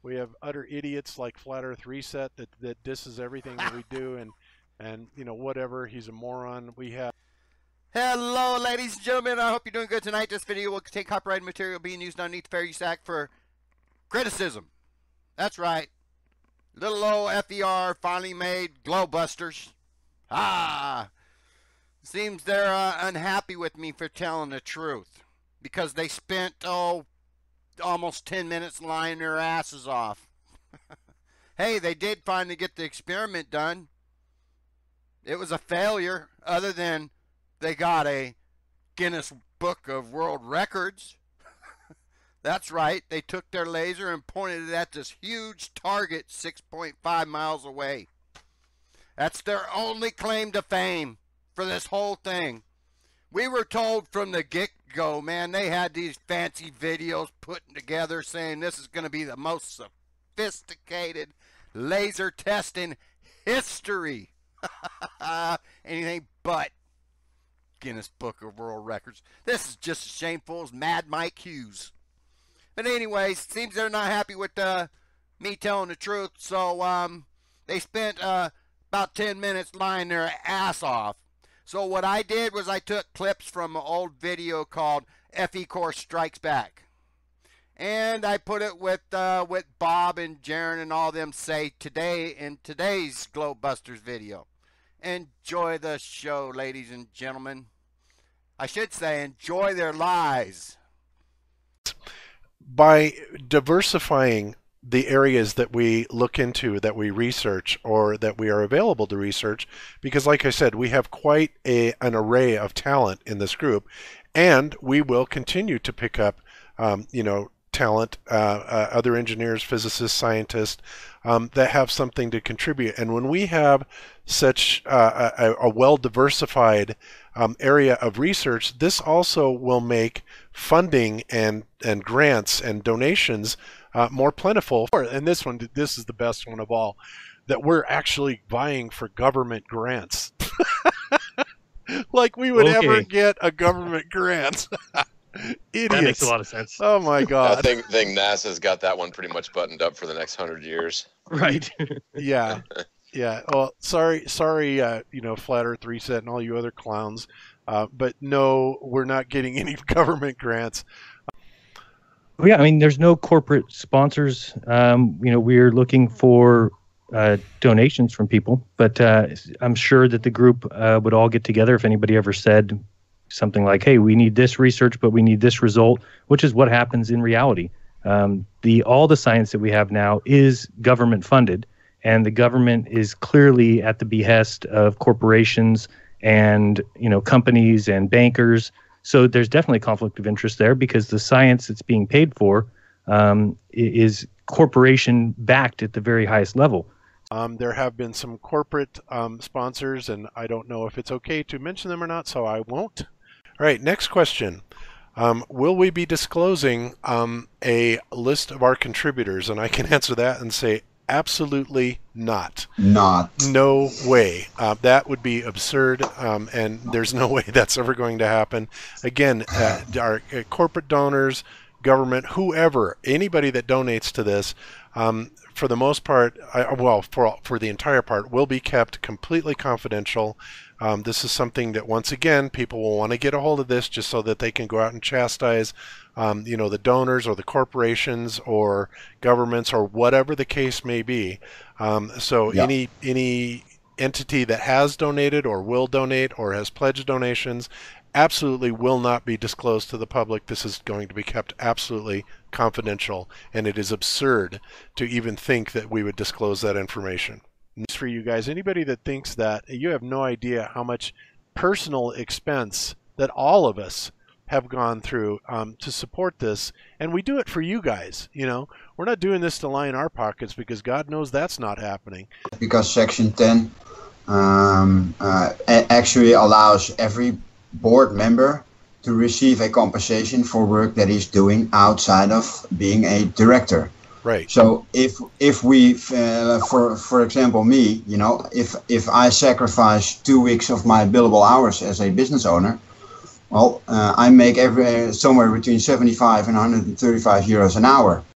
We have utter idiots like Flat Earth Reset that disses everything that we do, and you know, whatever. He's a moron. We have. Hello, ladies and gentlemen. I hope you're doing good tonight. This video will contain copyrighted material being used underneath the Fair Use Act for criticism. That's right. Little old FER finally made Globebusters. Seems they're unhappy with me for telling the truth, because they spent almost 10 minutes lying their asses off. Hey, they did finally get the experiment done. It was a failure, other than they got a Guinness Book of World Records. That's right, they took their laser and pointed it at this huge target 6.5 miles away. That's their only claim to fame for this whole thing. We were told from the get-go, man, they had these fancy videos put together saying this is going to be the most sophisticated laser test in history. Anything but Guinness Book of World Records. This is just as shameful as Mad Mike Hughes. But anyways, seems they're not happy with me telling the truth, so they spent about 10 minutes lying their ass off. So what I did was I took clips from an old video called FECORE Strikes Back, and I put it with Bob and Jaron and all them say today in today's Globebusters video. Enjoy the show, ladies and gentlemen. I should say enjoy their lies. By diversifying the areas that we look into, that we research, or that we are available to research, because like I said, we have quite an array of talent in this group, and we will continue to pick up, you know, talent, other engineers, physicists, scientists that have something to contribute. And when we have such a well-diversified area of research, this also will make funding and grants and donations more plentiful. And this is the best one of all, that we're actually vying for government grants. Like we would ever get a government grant. Idiots. That makes a lot of sense. Oh my God. I think NASA's got that one pretty much buttoned up for the next 100 years. Right. Yeah. Yeah. Well, sorry, you know, Flat Earth Reset and all you other clowns. But no, we're not getting any government grants. Well, yeah, I mean, there's no corporate sponsors. You know, we're looking for donations from people, but I'm sure that the group would all get together if anybody ever said something like, hey, we need this research, but we need this result, which is what happens in reality. All the science that we have now is government funded, and the government is clearly at the behest of corporations and, you know, companies and bankers. So there's definitely conflict of interest there, because the science that's being paid for is corporation backed at the very highest level. There have been some corporate sponsors, and I don't know if it's okay to mention them or not, so I won't. All right, next question. Will we be disclosing a list of our contributors? And I can answer that and say absolutely not. No way. That would be absurd, and there's no way that's ever going to happen. Again, our corporate donors, government, whoever, anybody that donates to this, for the most part, well, for the entire part, will be kept completely confidential. This is something that, once again, people will want to get a hold of this just so that they can go out and chastise, you know, the donors or the corporations or governments or whatever the case may be. So yeah. Any entity that has donated or will donate or has pledged donations absolutely will not be disclosed to the public. This is going to be kept absolutely confidential, and it is absurd to even think that we would disclose that information. For you guys, anybody that thinks that, you have no idea how much personal expense that all of us have gone through to support this, and we do it for you guys. You know, we're not doing this to line our pockets, because God knows that's not happening. Because Section 10 actually allows every board member to receive a compensation for work that he's doing outside of being a director. Right. So if we, for example, me, you know, if I sacrifice 2 weeks of my billable hours as a business owner, well, I make somewhere between 75 and 135 euros an hour.